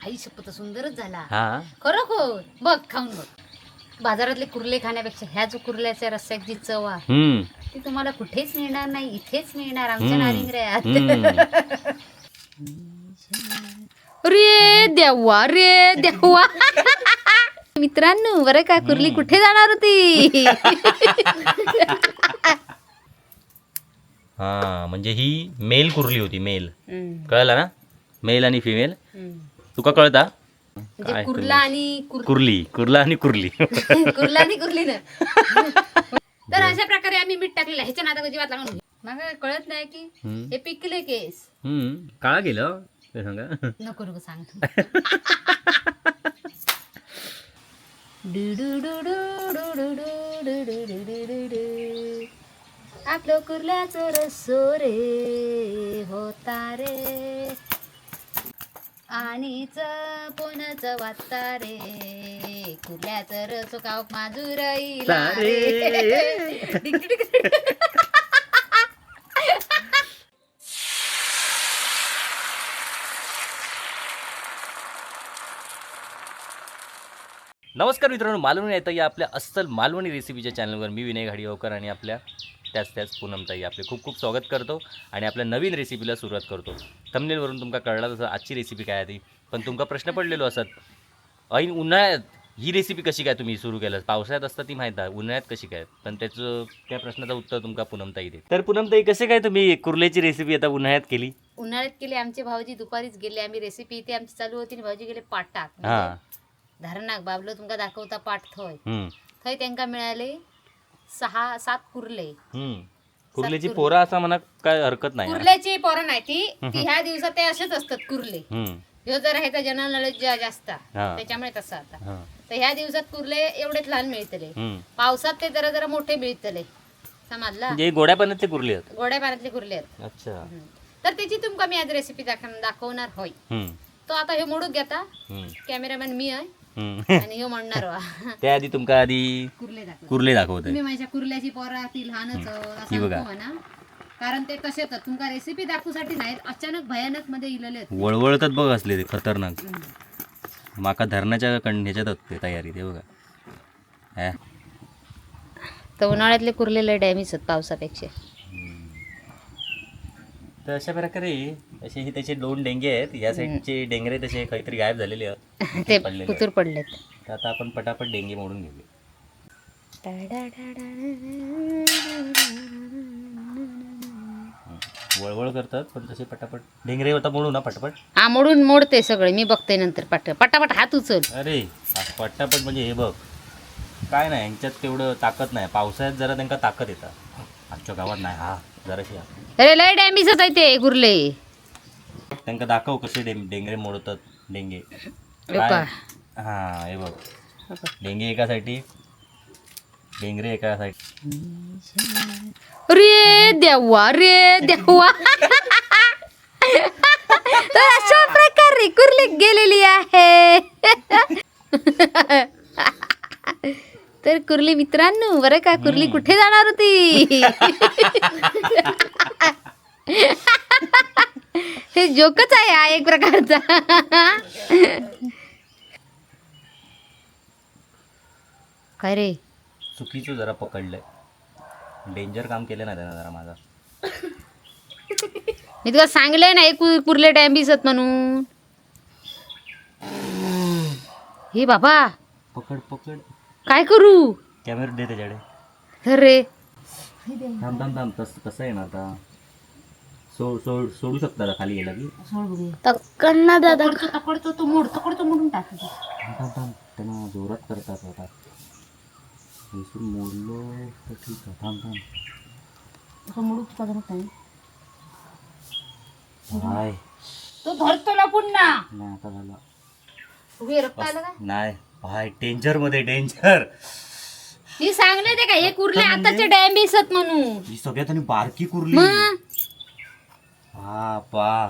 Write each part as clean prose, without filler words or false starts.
आई शपथ सुंदरच झाला. हा खरोखर बघ खाऊन बघ. बाजारातले कुर्ले खाण्यापेक्षा ह्या जो कुर्ल्याच्या रस्स्याची चव आहे हम्म ती तुम्हाला कुठेच मिळणार नाही, इथेच मिळणार आमच्या हम्म. नारिंगऱ्यात. हम्म. रे देवा मित्रांनो बरं का कुर्ली कुठे जाणार होती? हा म्हणजे ही मेल कुर्ली होती, मेल. कळलं ना, मेल आणि फिमेल. तुका कळता म्हणजे काय कुर्ला आणि कुर्ली, कुर्ला आणि कुर्ली. कुर्ला आणि कुर्ली ना. तर अशा प्रकारे आम्ही मीठ टाकलेलं ह्याच्या नादात अजिबात लागून मग कळत नाही की हे पिकले केस. काळा गेलं ते सांगा. नको नको सांग. आपलं कुर्ल्याचं रस्सो रे होता रे आणि पुनच वाचता रे कुर्ल्याचं रसो काव माजुराईला रे. नमस्कार मित्रांनो, मालवणी येतं या आपल्या अस्सल मालवणी रेसिपीच्या चॅनलवर मी विनय घाडीगावकर आणि आपल्या त्याच पूनमताई आपले खूप खूप स्वागत करतो आणि आपल्या नवीन रेसिपीला सुरुवात करतो. थंबनेलवरून तुमका कळला तसं आजची रेसिपी काय आहे ती, पण तुमका प्रश्न पडलेलो असत ऐन उन्हाळ्यात ही रेसिपी कशी काय तुम्ही सुरू केलं, पावसाळ्यात असतं ती माहीत आहे, उन्हाळ्यात कशी काय, पण त्याचं त्या प्रश्नाचं उत्तर तुमका पूनमताई दे. तर पूनमताई कसे काय तुम्ही कुर्ल्याची रेसिपी आता उन्हाळ्यात केली? उन्हाळ्यात केले आमचे भाऊजी दुपारीच गेले, आम्ही रेसिपी इथे आमची चालू होती आणि भाऊजी गेले पाटात. हां धरणाक बाबलो तुमका दाखवता पाठ थंय हम्म थंय त्यांका मिळाले 6-7 कुर्ले. कुर्ल्याची पोरं असं म्हणा काय हरकत नाही. कुर्ल्याची पोरं नाही ती ह्या दिवसात ते असेच असतात कुर्ले. ह्यो जर ह्याचा जनरल नॉलेज जास्त त्याच्यामुळे तसं आता. तर ह्या दिवसात कुर्ले एवढेच लहान मिळतले, पावसात ते जरा जरा मोठे मिळतले. समजला? म्हणजे गोड्या पाण्यातले कुर्ले आहेत. गोड्या पाण्यातले कुर्ले आहेत. अच्छा. तर त्याची तुमका मी आज रेसिपी दाखवणार होय. तो आता हे मोडूक घेता, कॅमेरामॅन मी आहे आणि ह्यो म्हणणार वा. त्याआधी तुमका आधी कुर्ले दाखवते. तुम्ही माझ्या कुर्ल्याची पोरा ती लहानच असं नको ना, कारण ते कसे येतात तुमका रेसिपी दाखवूसाठी नाहीत, अचानक भयानक मध्ये इलेले आहेत. वळवळतात बघ असले ते खतरनाक. माका धरणाच्या ह्याच्यात ते तयारी ते बघा. तर उन्हाळ्यातले कुर्ले लय डॅमेज आहेत पावसापेक्षा. तर अशा प्रकारे असे हे त्याचे 2 डेंगे आहेत. या साईडचे डेंगरे तसे काहीतरी गायब झालेले आहेत, ते कुतूर पडलेत. तर आता आपण पटापट डेंगे मोडून घेऊया. वळवळ करतात पण तसे पटापट डेंगरे होता मोडू ना पटापट. हा मोडून मोडते सगळे, मी बघते नंतर. पटापट हात उचल. अरे पटापट म्हणजे हे बघ काय नाही, यांच्यात तेवढं ताकद नाही. पावसाळ्यात जरा त्यांना ताकद येतात, आजच्या गावात नाही. हा जराशी अरे लय डॅमेजच आहे ते कुर्ले. त्यांना दाखव कसे डेंगरे मोडतात डेंगे. हा हे बघ, डेंगे एका साईडी, डेंगरे एका साईड. रे देवा तर अशा प्रकारे कुर्ली गेलेली आहे. तर कुर्ली मित्रांनो बरं का, कुर्ली कुठे जाणार होती? हे जोकच आहे हा एक प्रकारचा. काय रे, चुकीचं जरा पकडलंय, डेंजर काम केलं ना त्यानं जरा माझा. मी तुला सांगलंय ना हे कुर्ले डॅम्बीस आहेत म्हणून. हे बाबा पकड पकड, काय करू? कॅमेरा दे त्याच्याकडे. तर रे थांब थांब थांब, कसं येणार आता? सोडू शकता का खाली गेला की? तकडना दादा तकडतो तो मोडून टाक. थांब थांब, त्यांना जोरात करतात आता. मोडलो तर ठीक आहे. थांब थांब, नाही तो धरतो ना पुन्हा. नाही आता झाला. उभी रक्त आलं का? नाही भाई, डेंजर मध्ये डेंजर. मी सांगले ते का हे कुर्ले आताचे डॅम्बीस आहेत म्हणून. ही सगळ्यात आणि बारकी कुर्ली. हा पा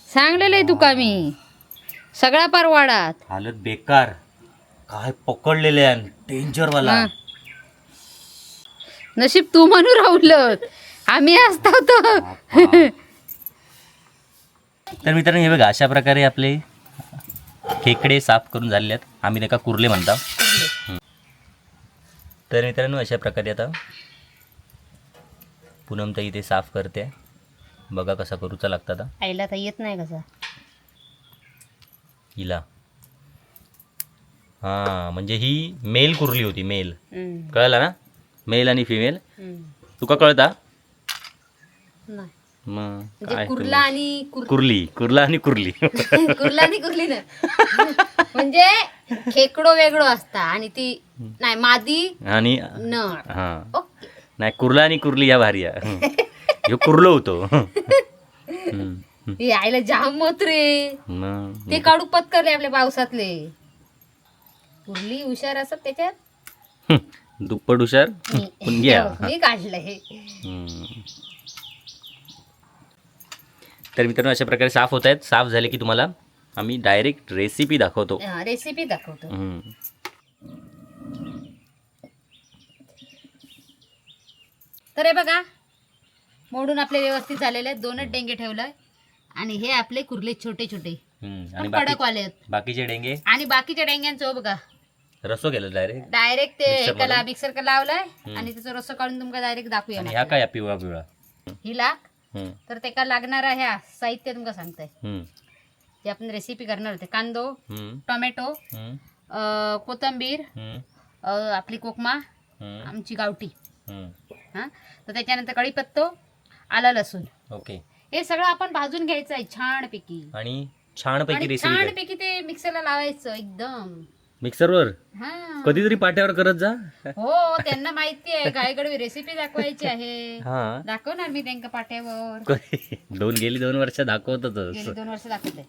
सांगलेलं आहे तुका मी, सगळा परवाडात. हालत बेकार. काय पकडलेले आहे डेंजर वाला. नशीब तू म्हणून राहुल, आम्ही असतो तर. तर मित्रांनो हे बघा अशा प्रकारे आपले खेकडे साफ करून झालेले आहेत. आम्ही त्याका कुर्ले म्हणता. तर मित्रांनो अशा प्रकारे आता पूनमताई इथे साफ करते. बघा कसा करूचा लागतं आता. आईला तर येत नाही कसा हिला. हां म्हणजे ही मेल कुर्ली होती. मेल कळला ना. मेल आणि फिमेल तुका कळता. नाही मग म्हणजे काय कुर्ला आणि कुर्ली. कुर्ला आणि कुर्ली. कुर्ला आणि कुर्ली ना म्हणजे खेकडो वेगळो असता आणि ती नाही मादी आणि नळ. हां ओके. नाही कुर्ला आणि कुर्ली या भारी आहे. ह्यो कुर्लो होतो. हे आईला जाम मत रे. मग ते काढू पत्करले आपल्या पावसातले. कुर्ली हुशार असत त्याच्यात. दुप्पट हुशार पण घ्या. मी काढलं हे. तर मित्रांनो अशा प्रकारे साफ होत आहेत. साफ झाले की तुम्हाला आम्ही डायरेक्ट रेसिपी दाखवतो. रेसिपी दाखवतो. तर हे बघा मोडून आपले व्यवस्थित झालेले आहेत. 2च डेंगे ठेवलंय आणि हे आपले कुर्ले छोटे छोटे आणि कडक वाले आहेत. बाकीचे डेंगे आणि बाकीच्या डेंग्यांचं हो बघा रसो केलं डायरेक्ट. डायरेक्ट ते मिक्सर एकाला मधून? मिक्सर लावलाय आणि त्याचं रस्सा काढून तुमका डायरेक्ट दाखवूया. आणि ह्या काय पिवळा पिवळा. ही लाग तर त्याला लागणारा ह्या साहित्य तुमका सांगताय जे आपण रेसिपी करणार होते. कांदो, टोमॅटो, कोथिंबीर, आपली कोकमा, आमची गावठी, हां तर त्याच्यानंतर कढीपत्तो, आला लसूण. ओके. हे सगळं आपण भाजून घ्यायचं आहे छानपैकी. आणि छानपैकी रेसिपी छानपैकी ते मिक्सरला लावायचं एकदम. मिक्सरवर हा कधीतरी पाट्यावर करत जा. हो त्यांना माहिती आहे गायकडे रेसिपी दाखवायची आहे. हा दाखवणार मी त्यांना पाट्यावर. गेली 2 वर्ष दाखवतच. गेली 2 वर्ष दाखवते.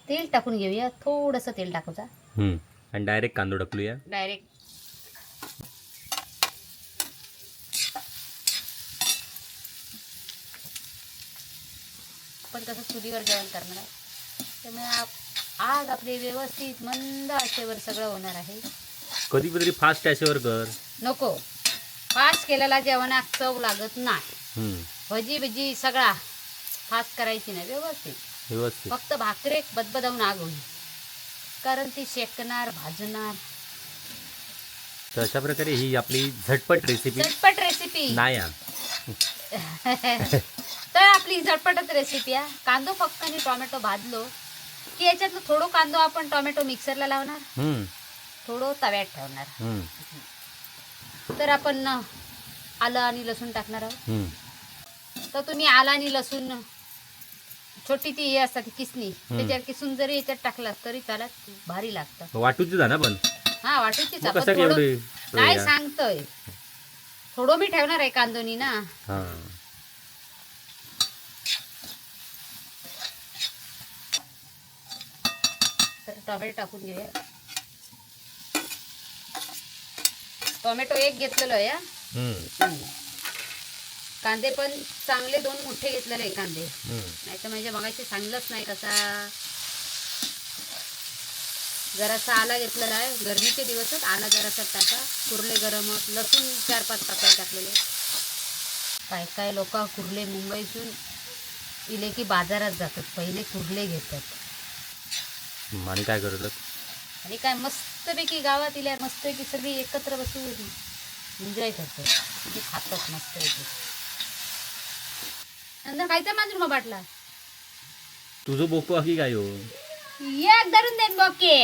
तेल टाकून घेऊया. थोडस तेल टाकूचा आणि डायरेक्ट कांदो टाकलूया. डायरेक्ट पण कसं चुलीवर जेवण करणार आहे त्यामुळे आज आपले व्यवस्थित मंद आचेवर सगळं होणार आहे. कधीतरी फास्ट आचेवर कर. नको फास्ट केलेला जेवणात चव लागत नाही. भजी भजी सगळा फास्ट करायची नाही. व्यवस्थित फक्त भाकरे बदबदावून आग होईल कारण ती शेकणार भाजणार. तर अशा प्रकारे ही आपली झटपट रेसिपी नाही. तर आपली झटपटच रेसिपी आहे. कांदो फक्त आणि टोमॅटो भाजलो की याच्यातलं थोडं कांदो आपण टोमॅटो मिक्सरला लावणार, थोडं तव्यात ठेवणार. तर आपण आलं आणि लसूण टाकणार आहोत. तर तुम्ही आलं आणि लसूण छोटी ती हे असतात ती किसणी त्याच्यावर किसून जरी याच्यात टाकला तरी त्याला भारी लागतं. वाटूची जा ना पण. हा वाटूची कसं काय सांगतोय. थोडं मी ठेवणार आहे कांदोनी ना. तर टोमॅटो टाकून घेऊया. टोमॅटो एक घेतलेलो आहे. कांदे पण चांगले 2 मोठे घेतलेले आहे कांदे. नाही तर म्हणजे बघायचे सांगलंच नाही कसा. जरासा आला घेतलेला आहे. गरमीचे दिवसच आला जरासा टाका. कुर्ले गरम लसूण 4-5 पाकळ्या टाकलेले. काय काय लोक कुर्ले मुंबईतून इले की बाजारात जातात पहिले कुर्ले घेतात आणि काय करतात आणि काय मस्तपैकी गावात इल्या मस्तपैकी सगळी एकत्र बसून एन्जॉय करतात. म्हणजे खातात मस्तपैकी. नंतर खायचा माझून मग बाटला तुझं बोको आखी काय हो. एक धरून देन बोके.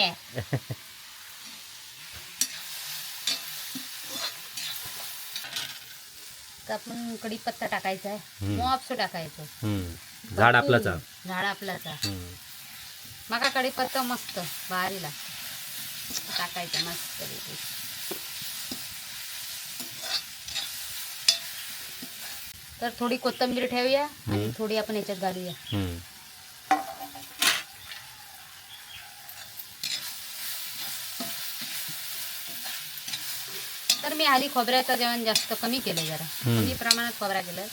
आपण कढीपत्ता टाकायचा आहे. मोहफसो टाकायचं. झाड आपलाचा. मका कढीपत्ता मस्त भारी लागतं. टाकायचं मस्त. तर थोडी कोथिंबीर ठेवूया आणि थोडी आपण याच्यात घालूया. तर मी हल्ली खोबऱ्याचं जेवण जास्त कमी केलं. जरा कमी प्रमाणात खोबरा केलं.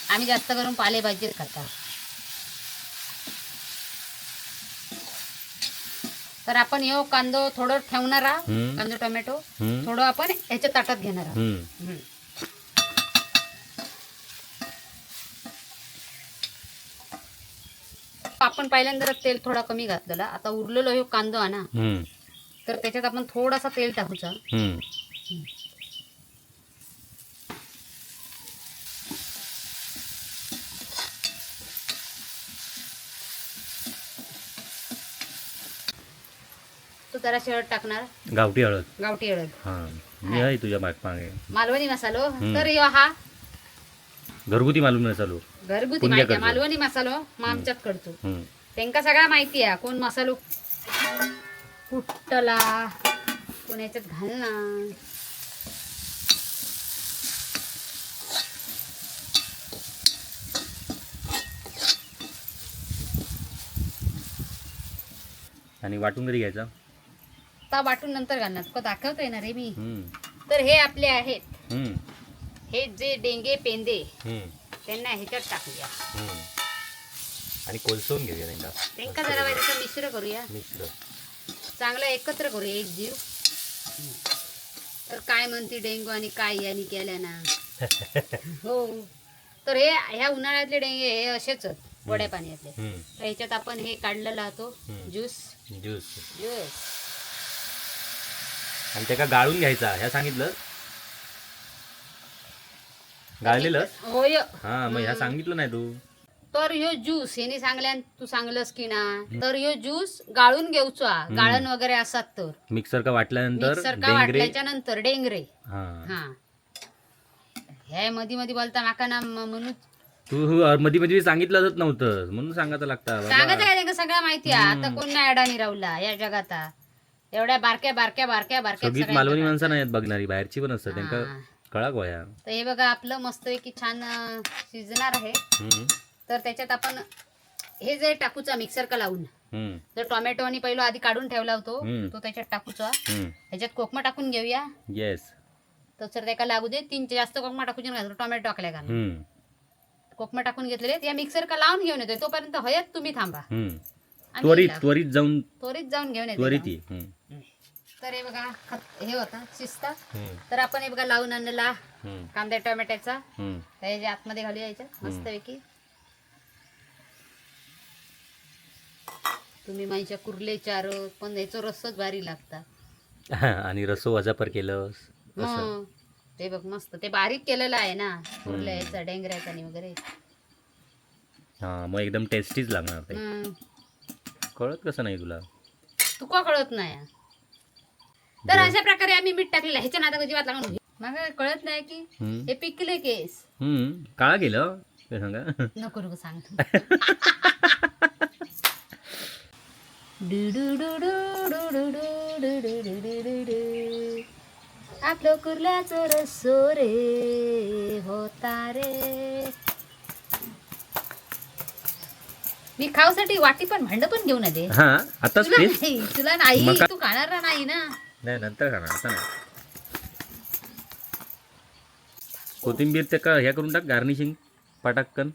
आम्ही जास्त करून पालेभाजीच खाता. तर आपण यो कांदो थोडं ठेवणार आहोत. कांदो टोमॅटो थोडं आपण ह्याच्या ताटात घेणार आहोत. आपण पहिल्यांदा तेल थोडा कमी घातलेला. आता उरलेलो हे कांदो आहे ना, तर त्याच्यात आपण थोडासा तेल टाकूचा. तो जरा हळद टाकणार, गावठी हळद. गावठी हळद. मी आहे तुझ्या मागे. मालवणी मसालो. तर ह्यो हा घरगुती मालवणी मसालो. घरगुती माहिती आहे. मालवणी मसालो मग आमच्यात करतो. त्यांका सगळा माहिती आहे कोण मसालो कुट्टला कोण याच्यात घालणार. आणि वाटून कधी घ्यायचा. आता वाटून नंतर घालणार. तुका दाखवतोय ना रे मी. तर हे आपले आहेत, हे जे डेंगे पेंदे त्यांना ह्याच्यात टाकूया आणि कोलसवून घेऊया त्यांना जरा वेळेचं मिश्र करूया. चांगलं एकत्र करूया एक जीव. तर काय म्हणते डेंगू आणि काय यांनी केल्या ना. हो, तर हे ह्या उन्हाळ्यातले डेंगे हे असेच वड्या पाण्यातले. तर ह्याच्यात आपण हे काढलेला होतो ज्यूस. आणि त्याला गाळून घ्यायचा. ह्या सांगितलं गाळलेलं. होय. हा, मग ह्या सांगितलं नाही तू. तर ह्यो ज्यूस हे सांगल्यान तू सांगलंस की ना. तर ह्यो ज्यूस गाळून घेऊचा. गाळण वगैरे असतात तर मिक्सर का वाटल्यानंतर वाटल्याच्या नंतर डेंगरे. हा, हे मध्ये मध्ये बोलता माका ना म्हणून तू मध्ये सांगितलंच नव्हतं म्हणून सांगायचं लागतं. सांगायचं काय त्यांना सगळं माहिती आहे. आता कोण नाही अडाणी राहुला या जगात. एवढ्या बारक्या बारक्या बारक्या बारक्या सगळीच मालवणी माणसं नाही बघणारी, बाहेरची पण असतात. त्यांना कळा गोया. तर हे बघा आपलं मस्तपैकी छान शिजणार आहे. तर त्याच्यात आपण हे जे टाकूचा मिक्सर का लावून. तर टोमॅटो आणि पहिला आधी काढून ठेवला होतो तो त्याच्यात टाकूचा. ह्याच्यात कोकमा टाकून घेऊया. येस. तर त्याला लागू दे. 3 जास्त कोकमा टाकून घालतो. टोमॅटो टाकल्या का कोकमा टाकून घेतलेले या मिक्सर का लावून घेऊन येतोय. तोपर्यंत हयत तुम्ही थांबा. त्वरित जाऊन घेऊन येतो. तर हे बघा हे होता शिस्ता. तर आपण हे बघा लावून आणलेला कांदा टोमॅटोचा त्याच्या आतमध्ये घालूया याच्यात मस्तपैकी. तुम्ही माझ्या कुर्ले चार पण याचा रस्सच भारी लागता. आणि रस्सो वजापर केलं ते बघ मस्त. ते बारीक केलेलं आहे ना कुर्ल्याचा डेंगऱ्याचा आणि वगैरे. हा, मग एकदम टेस्टीच लागणार ते. कळत कसं नाही तुला. तुका कळत नाही. तर अशा प्रकारे आम्ही मीठ टाकलेलं. ह्याच्या नाता अजिबात लागून मग कळत नाही की हे पिकले केस. काळा गेलं ते सांगा. नको नको सांग. आपलं कुर्ल्याचं रस्सो रे होता रे. मी खाऊसाठी वाटी पण भांड पण घेऊन दे. आता तुला नाही, तू खाणार नाही ना. नाही, नंतर खाणार. आता नाही. कोथिंबीर ते का ह्या करून टाक गार्निशिंग पटाक्कन.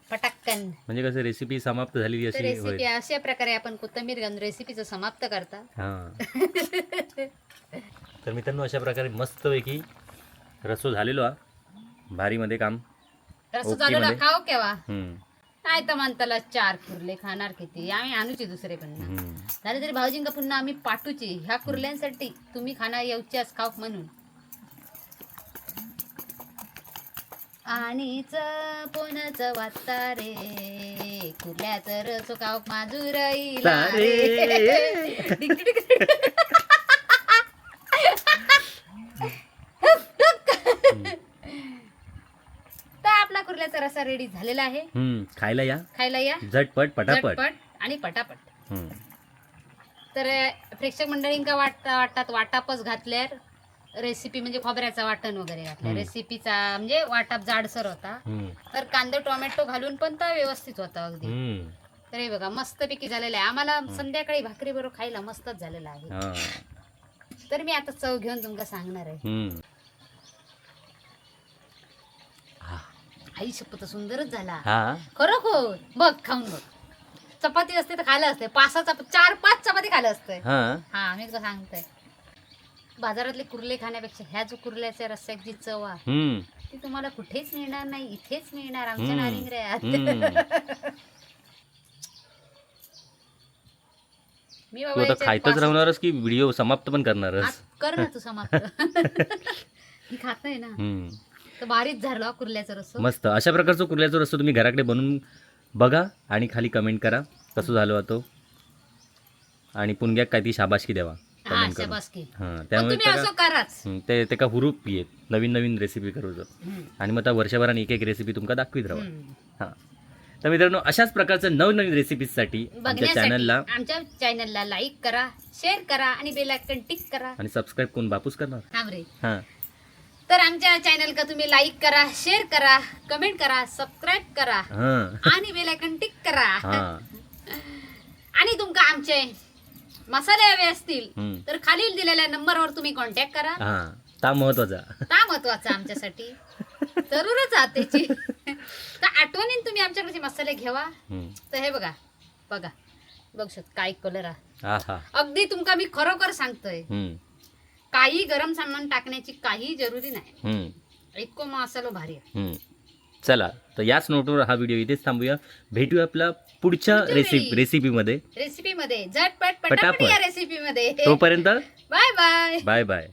म्हणजे कसं रेसिपी समाप्त झालेली अशी रेसिपी अशा प्रकारे आपण कोथिंबीर घालून रेसिपीचं समाप्त करता. तर मित्रांनो अशा प्रकारे मस्तपैकी रस्सो झालेलो भारी मध्ये काम. रस्सो झालेला खाओ केव्हा नाही तर म्हणताला 4 कुर्ले खाणार किती. आम्ही आणूची दुसरे पण झाले तरी भाऊजींका पुन्हा आम्ही पाठूची. ह्या कुर्ल्यांसाठी तुम्ही खाणार येऊच्याच खाऊ म्हणून. आणिच पोनच वाचता रे कुर्ल्याचं रस्सो खाऊ माजुराईला रे. आपला कुर्ल्याचा रस्सा रेडी झालेला आहे. खायला या झटपट पटापट आणि पटापट. तर प्रेक्षक मंडळींका वाटतात वाटापच घातल्यार रेसिपी म्हणजे खोबऱ्याचा वाटण वगैरे घातल्या रेसिपीचा म्हणजे वाटाप जाडसर होता. तर कांदा टोमॅटो घालून पण तर व्यवस्थित होता अगदी. तर हे बघा मस्तपैकी झालेलं आहे. आम्हाला संध्याकाळी भाकरी बरोबर खायला मस्तच झालेला आहे. तर मी आता चव घेऊन तुमका सांगणार आहे. आई शपथ सुंदरच झाला खरोखर. बघ खाऊन बघ. चपाती असते तर खायला असते 4-5 चपाती खायला असते. हा मी तुला सांगतोय. बाजारातले कुर्ले खाण्यापेक्षा ह्या जो कुर्ल्याच्या रस्स्याची चव आहे ती तुम्हाला कुठेच मिळणार नाही. इथेच मिळणार आमच्या नारिंगऱ्यात. मी तू बाबा आता याच्यात खायतच पास- राहणारच की व्हिडिओ समाप्त पण करणारच? आज कर ना तू समाप्त. मी खात नाही ना, हम्म. तर भारीच झालं कुर्ल्याचा रस्सा. मस्त. अशा प्रकारचं कुर्ल्याचा रस्सा तुम्ही घराकडे बनवून बघा आणि खाली कमेंट करा कसं झालं होतं, आणि पुणग्याक काय ती शाबासकी द्यावा हा कमेंट करून. शाबासकी. हां, पण त्यामुळे तुम्ही असं कराच. ते का हुरूप येत नवीन नवीन रेसिपी करूचं, आणि मग त्या वर्षभराने एक एक रेसिपी तुमका दाखवीत राहा. हां, तर मित्रांनो अशाच प्रकारचं नवनवीन रेसिपीजसाठी आमच्या चॅनलला लाईक करा, शेअर करा आणि बेल आयकॉन टिक करा. आणि सबस्क्राईब कोण बापूस करणार? थांब रे. हां, तर आमच्या चॅनल का तुम्ही लाईक करा, शेअर करा, कमेंट करा, सबस्क्राईब करा हां, आणि बेल आयकॉन टिक करा. हां. आणि तुमका आमचे मसाले हवे असतील हम्म. तर खालील दिलेल्या नंबरवर तुम्ही कॉन्टॅक्ट करा. हां, ता महत्वाचा. का महत्वाचं आमच्यासाठी जरूरच आहे त्याची. तर आठवणीन तुम्ही आमच्याकडचे मसाले घेवा. हम्म. तर हे बघा बघा बघ शकत काय कलर आहे. हा हा. अगदी तुमका मी खरोखर सांगतोय, हम्म. काही गरम सामान टाकण्याची काही जरुरी नाही. हम्म. इतको मसालो भारी आहे. हम्म. चला, तर याच नोटवर हा व्हिडिओ इथेच थांबूया. भेटूया आपला पुढच्या पुढच्या वेळी. रेसिपीमध्ये. रेसिपी मध्ये झटपट पटापट. पटापट या रेसिपी मध्ये. तोपर्यंत बाय बाय. Bye bye.